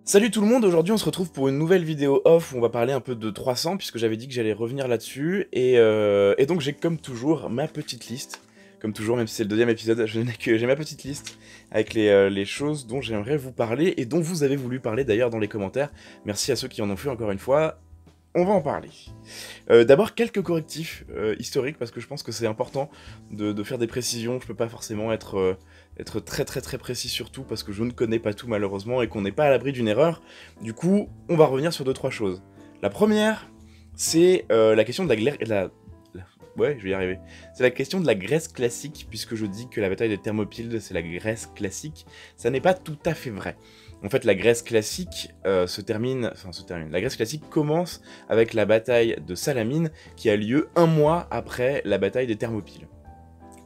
Salut tout le monde, aujourd'hui on se retrouve pour une nouvelle vidéo off où on va parler un peu de 300 puisque j'avais dit que j'allais revenir là-dessus et donc j'ai comme toujours ma petite liste, comme toujours même si c'est le deuxième épisode, j'ai ma petite liste avec les choses dont j'aimerais vous parler et dont vous avez voulu parler d'ailleurs dans les commentaires. Merci à ceux qui en ont fait encore une fois, on va en parler. D'abord quelques correctifs historiques parce que je pense que c'est important de faire des précisions, je peux pas forcément être très précis sur tout parce que je ne connais pas tout malheureusement et qu'on n'est pas à l'abri d'une erreur. Du coup, on va revenir sur 2-3 choses. La première, c'est la question de ouais, je vais y arriver. C'est la question de la Grèce classique, puisque je dis que la bataille de Thermopyles, c'est la Grèce classique. Ça n'est pas tout à fait vrai. En fait, la Grèce classique La Grèce classique commence avec la bataille de Salamine, qui a lieu 1 mois après la bataille des Thermopyles.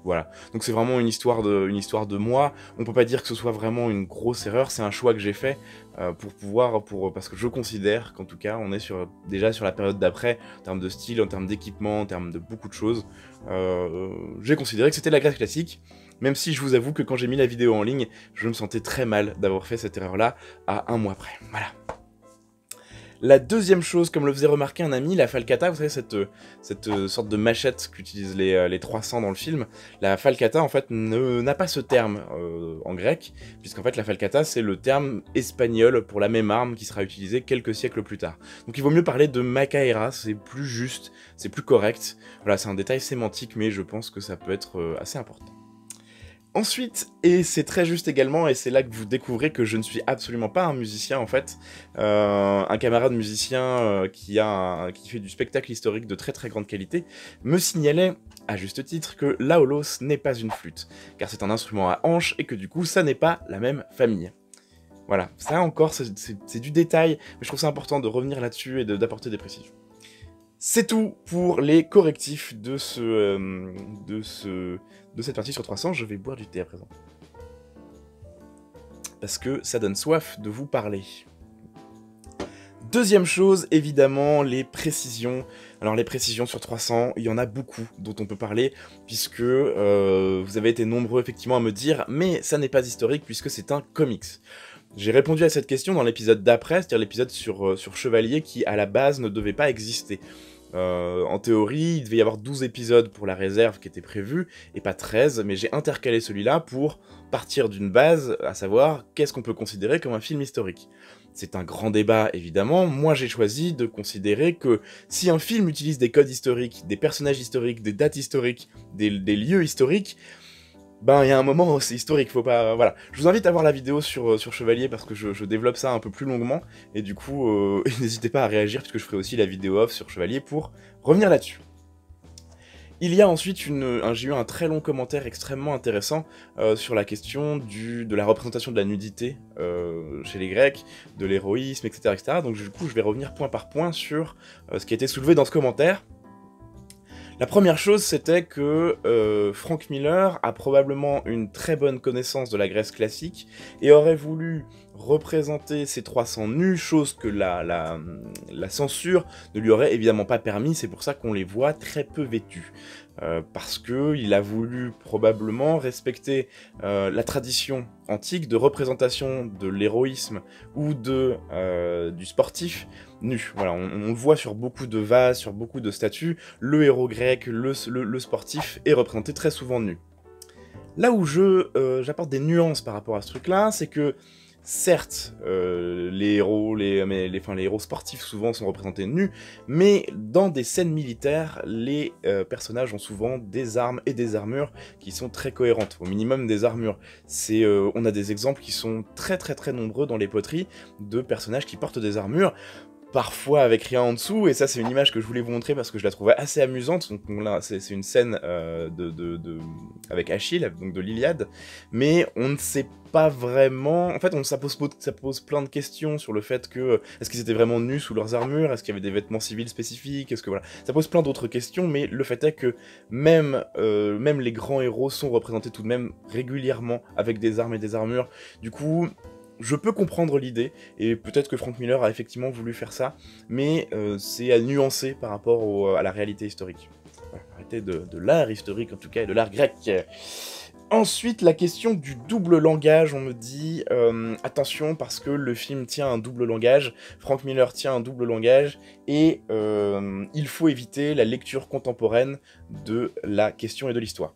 Voilà, donc c'est vraiment une histoire de moi. On peut pas dire que ce soit vraiment une grosse erreur, c'est un choix que j'ai fait parce que je considère qu'en tout cas on est déjà sur la période d'après, en termes de style, en termes d'équipement, en termes de beaucoup de choses. J'ai considéré que c'était la Grèce classique, même si je vous avoue que quand j'ai mis la vidéo en ligne, je me sentais très mal d'avoir fait cette erreur-là à 1 mois près. Voilà. La deuxième chose, comme le faisait remarquer un ami, la falcata, vous savez, cette sorte de machette qu'utilisent les 300 dans le film, la falcata, en fait, n'a pas ce terme en grec, puisqu'en fait, la falcata, c'est le terme espagnol pour la même arme qui sera utilisée quelques siècles plus tard. Donc il vaut mieux parler de macaera, c'est plus juste, c'est plus correct. Voilà, c'est un détail sémantique, mais je pense que ça peut être assez important. Ensuite, et c'est très juste également, et c'est là que vous découvrez que je ne suis absolument pas un musicien en fait, un camarade musicien qui fait du spectacle historique de très grande qualité, me signalait, à juste titre, que l'aolos n'est pas une flûte, car c'est un instrument à hanches et que du coup ça n'est pas la même famille. Voilà, ça encore c'est du détail, mais je trouve ça important de revenir là-dessus et d'apporter des précisions. C'est tout pour les correctifs de cette partie sur 300. Je vais boire du thé à présent. Parce que ça donne soif de vous parler. Deuxième chose, évidemment, les précisions. Alors les précisions sur 300, il y en a beaucoup dont on peut parler, puisque vous avez été nombreux effectivement à me dire « mais ça n'est pas historique puisque c'est un comics ». J'ai répondu à cette question dans l'épisode d'après, c'est-à-dire l'épisode sur Chevalier qui à la base ne devait pas exister. En théorie, il devait y avoir 12 épisodes pour la réserve qui était prévue, et pas 13, mais j'ai intercalé celui-là pour partir d'une base, à savoir qu'est-ce qu'on peut considérer comme un film historique. C'est un grand débat, évidemment. Moi, j'ai choisi de considérer que si un film utilise des codes historiques, des personnages historiques, des dates historiques, des lieux historiques, ben, il y a un moment où c'est historique, faut pas... Voilà. Je vous invite à voir la vidéo sur Chevalier parce que je développe ça un peu plus longuement, et du coup, n'hésitez pas à réagir puisque je ferai aussi la vidéo off sur Chevalier pour revenir là-dessus. Il y a ensuite j'ai eu un très long commentaire extrêmement intéressant sur la question de la représentation de la nudité chez les Grecs, de l'héroïsme, etc. Donc du coup, je vais revenir point par point sur ce qui a été soulevé dans ce commentaire. La première chose, c'était que Frank Miller a probablement une très bonne connaissance de la Grèce classique et aurait voulu représenter ces 300 nus, chose que la censure ne lui aurait évidemment pas permis, c'est pour ça qu'on les voit très peu vêtus. Parce qu'il a voulu probablement respecter la tradition antique de représentation de l'héroïsme ou du sportif nu. Voilà, on le voit sur beaucoup de vases, sur beaucoup de statues, le héros grec, le sportif est représenté très souvent nu. Là où j'apporte des nuances par rapport à ce truc-là, c'est que certes, les héros sportifs souvent sont représentés nus, mais dans des scènes militaires, les personnages ont souvent des armes et des armures qui sont très cohérentes, au minimum des armures. On a des exemples qui sont très nombreux dans les poteries de personnages qui portent des armures, parfois avec rien en dessous, et ça c'est une image que je voulais vous montrer parce que je la trouvais assez amusante. Donc là c'est une scène avec Achille, donc de l'Iliade, mais on ne sait pas vraiment... En fait ça pose plein de questions sur le fait que... Est-ce qu'ils étaient vraiment nus sous leurs armures? Est-ce qu'il y avait des vêtements civils spécifiques? Est-ce que voilà... Ça pose plein d'autres questions, mais le fait est que même les grands héros sont représentés tout de même régulièrement avec des armes et des armures. Du coup... Je peux comprendre l'idée, et peut-être que Frank Miller a effectivement voulu faire ça, mais c'est à nuancer par rapport à la réalité historique. Voilà, arrêtez de l'art historique en tout cas, et de l'art grec. Ensuite, la question du double langage, on me dit attention parce que le film tient un double langage, Frank Miller tient un double langage, et il faut éviter la lecture contemporaine de la question et de l'histoire.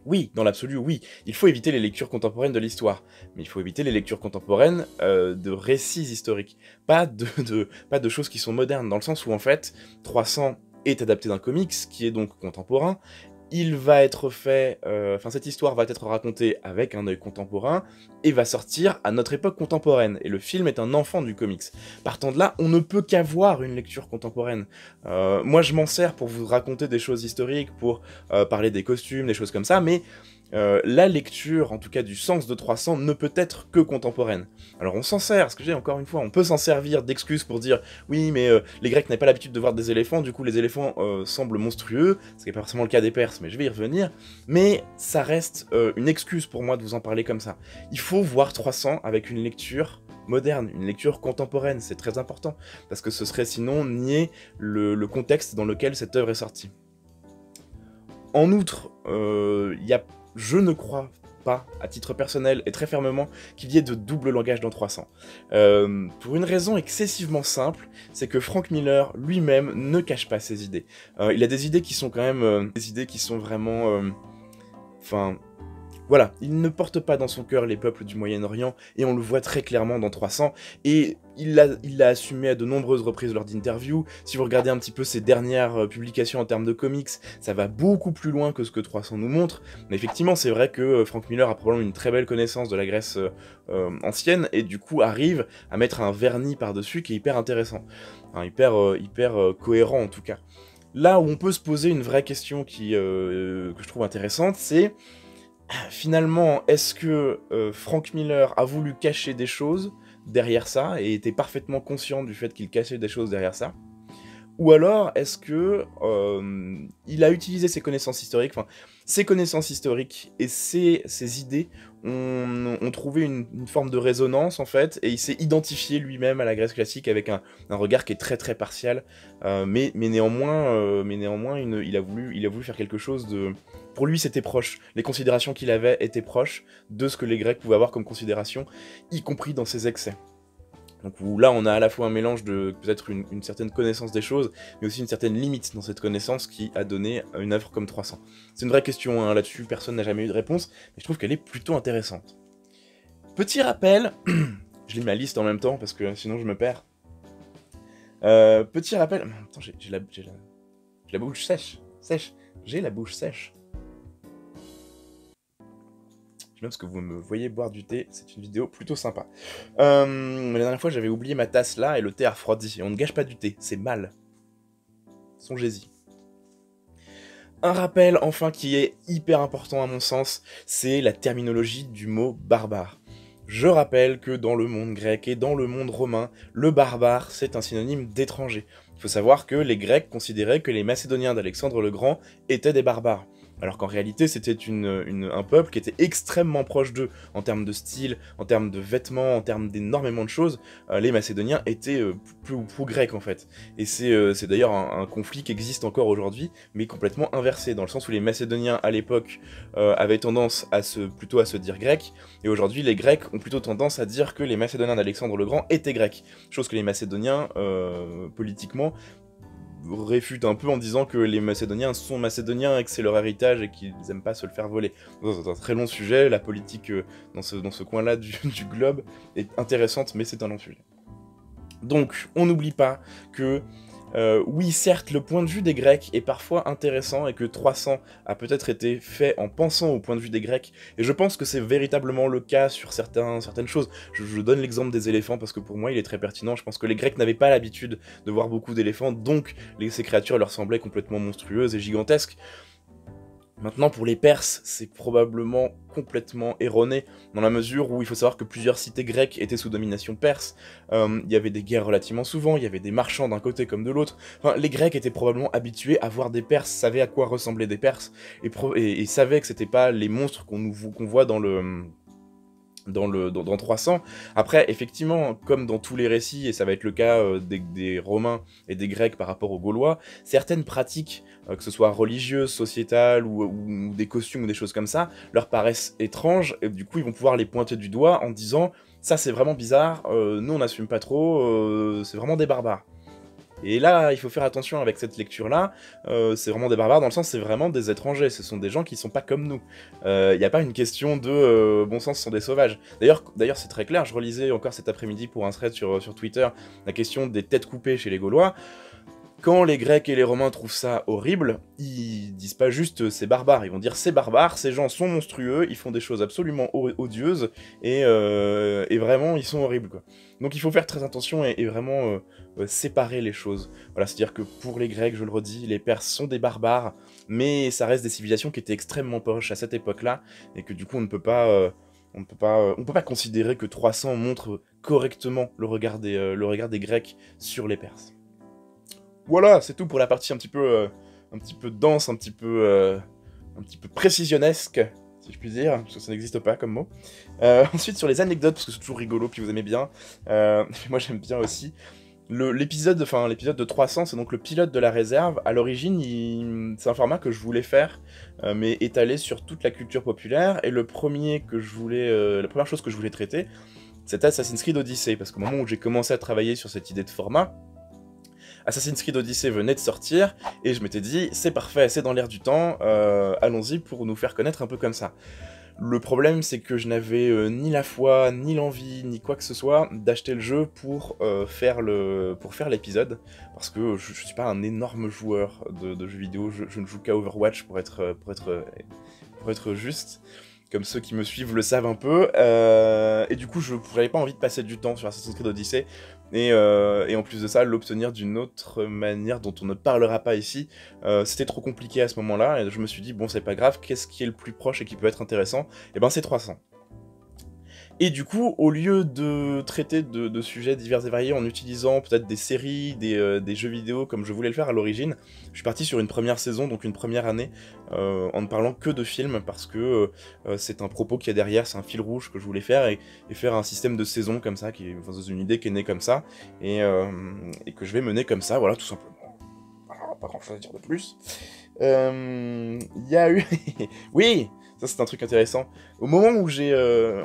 Oui, dans l'absolu, oui, il faut éviter les lectures contemporaines de l'histoire, mais il faut éviter les lectures contemporaines de récits historiques, pas de choses qui sont modernes, dans le sens où en fait, 300 est adapté d'un comics, qui est donc contemporain, il va être fait, cette histoire va être racontée avec un œil contemporain, et va sortir à notre époque contemporaine, et le film est un enfant du comics. Partant de là, on ne peut qu'avoir une lecture contemporaine. Moi je m'en sers pour vous raconter des choses historiques, pour parler des costumes, des choses comme ça, mais la lecture, en tout cas du sens de 300, ne peut être que contemporaine. Alors on s'en sert, ce que j'ai encore une fois, on peut s'en servir d'excuses pour dire oui mais les Grecs n'avaient pas l'habitude de voir des éléphants, du coup les éléphants semblent monstrueux, ce qui n'est pas forcément le cas des Perses, mais je vais y revenir, mais ça reste une excuse pour moi de vous en parler comme ça. Il faut voir 300 avec une lecture moderne, une lecture contemporaine, c'est très important, parce que ce serait sinon nier le contexte dans lequel cette œuvre est sortie. En outre, je ne crois pas, à titre personnel et très fermement, qu'il y ait de double langage dans 300. Pour une raison excessivement simple, c'est que Frank Miller lui-même ne cache pas ses idées. Il a des idées qui sont quand même des idées qui sont vraiment... Voilà, il ne porte pas dans son cœur les peuples du Moyen-Orient, et on le voit très clairement dans 300, et il l'a assumé à de nombreuses reprises lors d'interviews. Si vous regardez un petit peu ses dernières publications en termes de comics, ça va beaucoup plus loin que ce que 300 nous montre, mais effectivement c'est vrai que Frank Miller a probablement une très belle connaissance de la Grèce ancienne, et du coup arrive à mettre un vernis par-dessus qui est hyper intéressant, enfin, hyper cohérent en tout cas. Là où on peut se poser une vraie question que je trouve intéressante, c'est... Finalement, est-ce que Frank Miller a voulu cacher des choses derrière ça, et était parfaitement conscient du fait qu'il cachait des choses derrière ça? Ou alors, est-ce que il a utilisé ses connaissances historiques, ses connaissances historiques et ses idées ont trouvé une forme de résonance, en fait, et il s'est identifié lui-même à la Grèce classique avec un regard qui est très très partial, mais néanmoins, il a voulu faire quelque chose de... Pour lui, c'était proche. Les considérations qu'il avait étaient proches de ce que les Grecs pouvaient avoir comme considération, y compris dans ses excès. Donc où là, on a à la fois un mélange de peut-être une certaine connaissance des choses, mais aussi une certaine limite dans cette connaissance qui a donné une œuvre comme 300. C'est une vraie question, hein, là-dessus, personne n'a jamais eu de réponse, mais je trouve qu'elle est plutôt intéressante. Petit rappel, je lis ma liste en même temps, parce que sinon je me perds. Petit rappel... Attends, j'ai la bouche sèche. J'ai la bouche sèche. Même parce que vous me voyez boire du thé, c'est une vidéo plutôt sympa. La dernière fois, j'avais oublié ma tasse là, et le thé a refroidi. Et on ne gâche pas du thé, c'est mal. Songez-y. Un rappel, enfin, qui est hyper important à mon sens, c'est la terminologie du mot barbare. Je rappelle que dans le monde grec et dans le monde romain, le barbare, c'est un synonyme d'étranger. Il faut savoir que les Grecs considéraient que les Macédoniens d'Alexandre le Grand étaient des barbares. Alors qu'en réalité, c'était un peuple qui était extrêmement proche d'eux, en termes de style, en termes de vêtements, en termes d'énormément de choses. Les Macédoniens étaient plus grecs, en fait. Et c'est d'ailleurs un conflit qui existe encore aujourd'hui, mais complètement inversé, dans le sens où les Macédoniens, à l'époque, avaient tendance plutôt à se dire grecs, et aujourd'hui, les Grecs ont plutôt tendance à dire que les Macédoniens d'Alexandre le Grand étaient grecs. Chose que les Macédoniens, politiquement, réfute un peu en disant que les Macédoniens sont Macédoniens et que c'est leur héritage et qu'ils aiment pas se le faire voler. C'est un très long sujet, la politique dans ce coin-là du globe est intéressante, mais c'est un long sujet. Donc, on n'oublie pas que, oui, certes, le point de vue des Grecs est parfois intéressant et que 300 a peut-être été fait en pensant au point de vue des Grecs, et je pense que c'est véritablement le cas sur certaines choses. Je donne l'exemple des éléphants parce que pour moi il est très pertinent. Je pense que les Grecs n'avaient pas l'habitude de voir beaucoup d'éléphants, donc ces créatures leur semblaient complètement monstrueuses et gigantesques. Maintenant, pour les Perses, c'est probablement complètement erroné, dans la mesure où il faut savoir que plusieurs cités grecques étaient sous domination perse, il y avait des guerres relativement souvent, il y avait des marchands d'un côté comme de l'autre, enfin, les Grecs étaient probablement habitués à voir des Perses, savaient à quoi ressemblaient des Perses, et savaient que c'était pas les monstres qu'on voit dans dans 300. Après, effectivement, comme dans tous les récits, et ça va être le cas des Romains et des Grecs par rapport aux Gaulois, certaines pratiques, que ce soit religieuses, sociétales, ou des costumes ou des choses comme ça, leur paraissent étranges, et du coup, ils vont pouvoir les pointer du doigt en disant « ça, c'est vraiment bizarre, nous, on n'assume pas trop, c'est vraiment des barbares ». Et là, il faut faire attention avec cette lecture-là, c'est vraiment des barbares dans le sens c'est vraiment des étrangers, ce sont des gens qui sont pas comme nous. Il n'y a pas une question de bon sens, ce sont des sauvages. D'ailleurs c'est très clair, je relisais encore cet après-midi pour un thread sur Twitter, la question des têtes coupées chez les Gaulois. Quand les Grecs et les Romains trouvent ça horrible, ils disent pas juste c'est barbare, ils vont dire c'est barbare, ces gens sont monstrueux, ils font des choses absolument odieuses, et vraiment ils sont horribles, quoi. Donc il faut faire très attention et vraiment séparer les choses. Voilà, c'est-à-dire que pour les Grecs, je le redis, les Perses sont des barbares, mais ça reste des civilisations qui étaient extrêmement proches à cette époque-là, et que du coup on ne peut pas... on peut pas considérer que 300 montre correctement le regard des Grecs sur les Perses. Voilà, c'est tout pour la partie un petit peu dense, un petit peu précisionnesque, si je puis dire, parce que ça n'existe pas comme mot. Ensuite, sur les anecdotes, parce que c'est toujours rigolo, puis vous aimez bien, moi j'aime bien aussi. L'épisode de 300, c'est donc le pilote de la réserve. À l'origine, c'est un format que je voulais faire, mais étalé sur toute la culture populaire, et la première chose que je voulais traiter, c'était Assassin's Creed Odyssey, parce qu'au moment où j'ai commencé à travailler sur cette idée de format, Assassin's Creed Odyssey venait de sortir, et je m'étais dit, c'est parfait, c'est dans l'air du temps, allons-y pour nous faire connaître un peu comme ça. Le problème, c'est que je n'avais ni la foi, ni l'envie, ni quoi que ce soit d'acheter le jeu pour faire l'épisode, parce que je suis pas un énorme joueur de jeux vidéo, je ne joue qu'à Overwatch pour être juste, comme ceux qui me suivent le savent un peu, et du coup je n'avais pas envie de passer du temps sur Assassin's Creed Odyssey, et en plus de ça, l'obtenir d'une autre manière dont on ne parlera pas ici, c'était trop compliqué à ce moment-là, et je me suis dit, bon c'est pas grave, qu'est-ce qui est le plus proche et qui peut être intéressant? Et ben c'est 300. Et du coup, au lieu de traiter de sujets divers et variés en utilisant peut-être des séries, des jeux vidéo comme je voulais le faire à l'origine, je suis parti sur une première saison, donc une première année, en ne parlant que de films, parce que c'est un propos qu'il y a derrière, c'est un fil rouge que je voulais faire, et faire un système de saison comme ça, une idée qui est née comme ça, et que je vais mener comme ça, voilà, tout simplement. Voilà, pas grand-chose à dire de plus. Il y a eu... Oui, ça c'est un truc intéressant. Au moment où j'ai...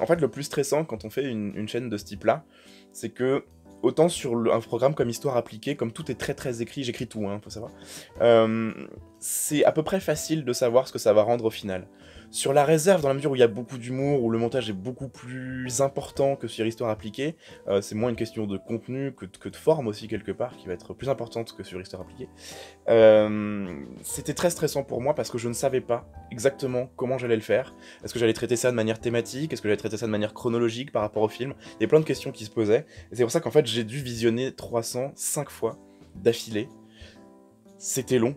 En fait, le plus stressant quand on fait une chaîne de ce type-là, c'est que, autant sur un programme comme Histoire Appliquée, comme tout est très très écrit, j'écris tout, hein, faut savoir, c'est à peu près facile de savoir ce que ça va rendre au final. Sur la réserve, dans la mesure où il y a beaucoup d'humour, où le montage est beaucoup plus important que sur Histoire Appliquée, c'est moins une question de contenu que de forme aussi quelque part, qui va être plus importante que sur Histoire Appliquée. C'était très stressant pour moi parce que je ne savais pas exactement comment j'allais le faire. Est-ce que j'allais traiter ça de manière thématique? Est-ce que j'allais traiter ça de manière chronologique par rapport au film? Il y a plein de questions qui se posaient, et c'est pour ça qu'en fait j'ai dû visionner 305 fois d'affilée. C'était long.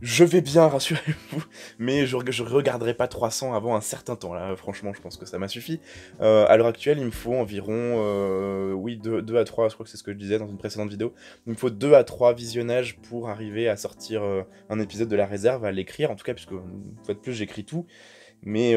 Je vais bien, rassurez-vous, mais je regarderai pas 300 avant un certain temps, là, franchement, je pense que ça m'a suffi. À l'heure actuelle, il me faut environ, oui, 2 à 3, je crois que c'est ce que je disais dans une précédente vidéo, il me faut 2 à 3 visionnages pour arriver à sortir un épisode de la réserve, à l'écrire, en tout cas, puisque, une fois de plus, j'écris tout, mais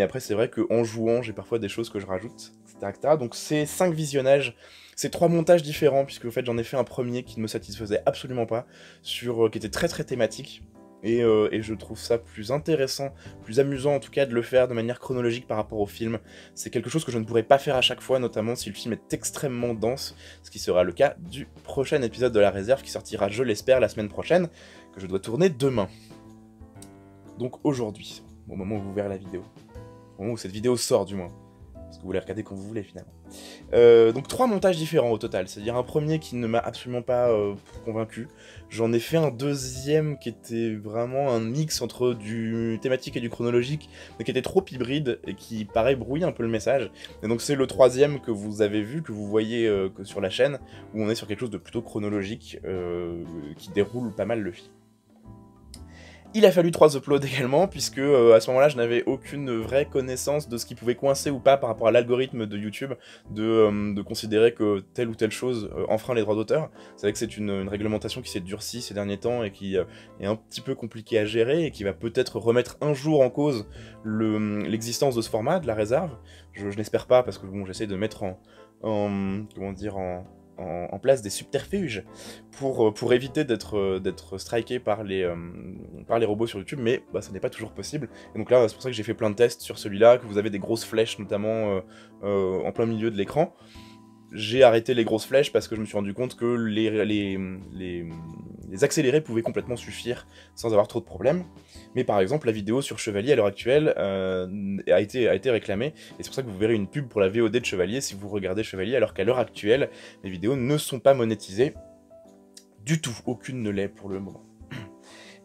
après, c'est vrai qu'en jouant, j'ai parfois des choses que je rajoute, etc. Donc c'est 5 visionnages, c'est 3 montages différents, puisque en fait j'en ai fait un premier qui ne me satisfaisait absolument pas, qui était très très thématique, et je trouve ça plus intéressant, plus amusant en tout cas de le faire de manière chronologique par rapport au film. C'est quelque chose que je ne pourrais pas faire à chaque fois, notamment si le film est extrêmement dense, ce qui sera le cas du prochain épisode de La Réserve qui sortira, je l'espère, la semaine prochaine, que je dois tourner demain. Donc aujourd'hui, au moment où vous verrez la vidéo, au moment où cette vidéo sort du moins, parce que vous les regardez quand vous voulez finalement. Donc 3 montages différents au total, c'est-à-dire un premier qui ne m'a absolument pas convaincu, j'en ai fait un deuxième qui était vraiment un mix entre du thématique et du chronologique, mais qui était trop hybride et qui pareil brouillait un peu le message, et donc c'est le troisième que vous avez vu, que vous voyez que sur la chaîne, où on est sur quelque chose de plutôt chronologique, qui déroule pas mal le film. Il a fallu 3 uploads également, puisque à ce moment-là, je n'avais aucune vraie connaissance de ce qui pouvait coincer ou pas par rapport à l'algorithme de YouTube, de considérer que telle ou telle chose enfreint les droits d'auteur. C'est vrai que c'est une réglementation qui s'est durcie ces derniers temps et qui est un petit peu compliquée à gérer et qui va peut-être remettre un jour en cause l'existence de ce format, de la réserve. Je n'espère pas, parce que bon, j'essaie de mettre comment dire, en place des subterfuges pour éviter d'être striké par les robots sur YouTube, mais bah, ça n'est pas toujours possible. Et donc là, c'est pour ça que j'ai fait plein de tests sur celui-là, que vous avez des grosses flèches notamment en plein milieu de l'écran. J'ai arrêté les grosses flèches parce que je me suis rendu compte que les accélérés pouvaient complètement suffire sans avoir trop de problèmes. Mais par exemple, la vidéo sur Chevalier à l'heure actuelle a été réclamée, et c'est pour ça que vous verrez une pub pour la VOD de Chevalier si vous regardez Chevalier, alors qu'à l'heure actuelle, les vidéos ne sont pas monétisées du tout. Aucune ne l'est pour le moment.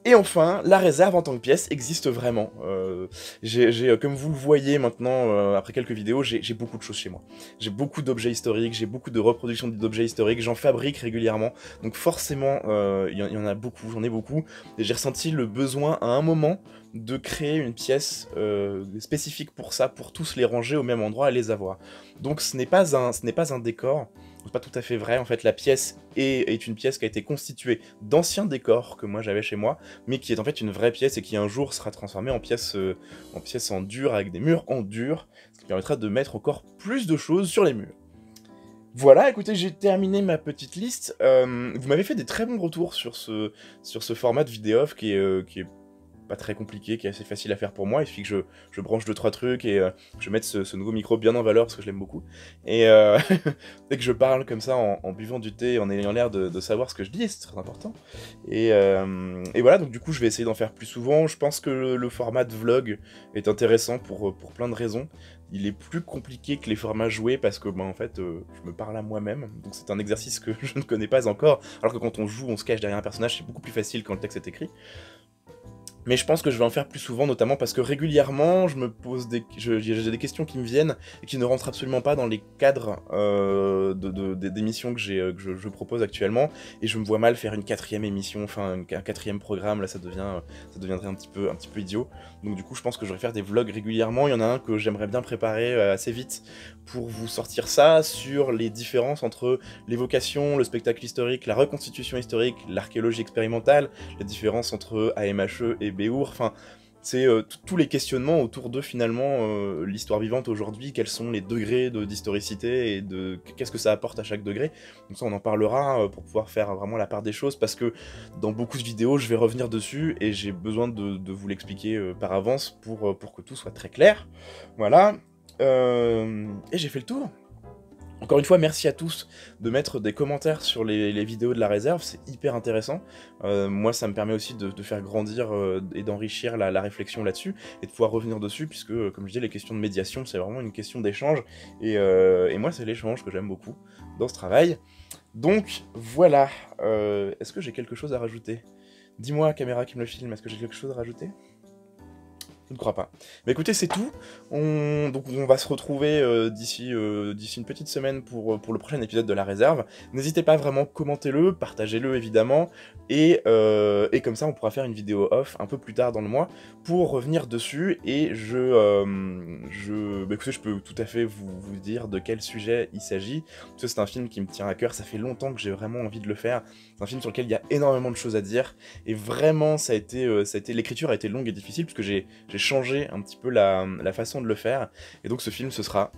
Et enfin, la réserve en tant que pièce existe vraiment. Comme vous le voyez maintenant, après quelques vidéos, j'ai beaucoup de choses chez moi. J'ai beaucoup d'objets historiques, j'ai beaucoup de reproductions d'objets historiques, j'en fabrique régulièrement, donc forcément, il y en a beaucoup, j'en ai beaucoup, et j'ai ressenti le besoin à un moment de créer une pièce spécifique pour ça, pour tous les ranger au même endroit et les avoir. Donc ce n'est pas un décor. C'est pas tout à fait vrai, en fait la pièce est une pièce qui a été constituée d'anciens décors que moi j'avais chez moi, mais qui est en fait une vraie pièce et qui un jour sera transformée en pièce en dur, avec des murs en dur, ce qui permettra de mettre encore plus de choses sur les murs. Voilà, écoutez, j'ai terminé ma petite liste. Vous m'avez fait des très bons retours sur ce format de vidéo qui est pas très compliqué, qui est assez facile à faire pour moi. Il suffit que je branche 2-3 trucs et je mette ce nouveau micro bien en valeur parce que je l'aime beaucoup. Et dès que je parle comme ça en buvant du thé, en ayant l'air de savoir ce que je dis, c'est très important. Et voilà, donc du coup je vais essayer d'en faire plus souvent. Je pense que le format de vlog est intéressant pour plein de raisons. Il est plus compliqué que les formats joués parce que en fait je me parle à moi-même, donc c'est un exercice que je ne connais pas encore, alors que quand on joue on se cache derrière un personnage, c'est beaucoup plus facile quand le texte est écrit. Mais je pense que je vais en faire plus souvent, notamment parce que régulièrement, j'ai des questions qui me viennent et qui ne rentrent absolument pas dans les cadres d'émissions que je propose actuellement, et je me vois mal faire une 4e émission, enfin un 4e programme, là ça deviendrait un petit peu idiot. Donc du coup, je pense que je vais faire des vlogs régulièrement. Il y en a un que j'aimerais bien préparer assez vite pour vous sortir ça sur les différences entre l'évocation, le spectacle historique, la reconstitution historique, l'archéologie expérimentale, la différence entre AMHE et Béour, enfin, c'est tous les questionnements autour de finalement l'histoire vivante aujourd'hui, quels sont les degrés d'historicité et de qu'est-ce que ça apporte à chaque degré. Donc ça on en parlera pour pouvoir faire vraiment la part des choses, parce que dans beaucoup de vidéos je vais revenir dessus et j'ai besoin de vous l'expliquer par avance pour que tout soit très clair. Voilà, et j'ai fait le tour. Encore une fois, merci à tous de mettre des commentaires sur les vidéos de la réserve, c'est hyper intéressant. Moi, ça me permet aussi de faire grandir et d'enrichir la réflexion là-dessus, et de pouvoir revenir dessus, puisque, comme je disais, les questions de médiation, c'est vraiment une question d'échange, et moi, c'est l'échange que j'aime beaucoup dans ce travail. Donc, voilà. Est-ce que j'ai quelque chose à rajouter? Dis-moi, caméra qui me le filme, est-ce que j'ai quelque chose à rajouter? Je ne crois pas. Mais écoutez, c'est tout. Donc on va se retrouver d'ici une petite semaine pour le prochain épisode de la réserve. N'hésitez pas vraiment, commentez-le, partagez-le évidemment, et comme ça on pourra faire une vidéo off un peu plus tard dans le mois pour revenir dessus, et écoutez, je peux tout à fait vous dire de quel sujet il s'agit, parce que c'est un film qui me tient à cœur, ça fait longtemps que j'ai vraiment envie de le faire. C'est un film sur lequel il y a énormément de choses à dire, et vraiment l'écriture a été longue et difficile, puisque j'ai changé un petit peu la façon de le faire, et donc ce film ce sera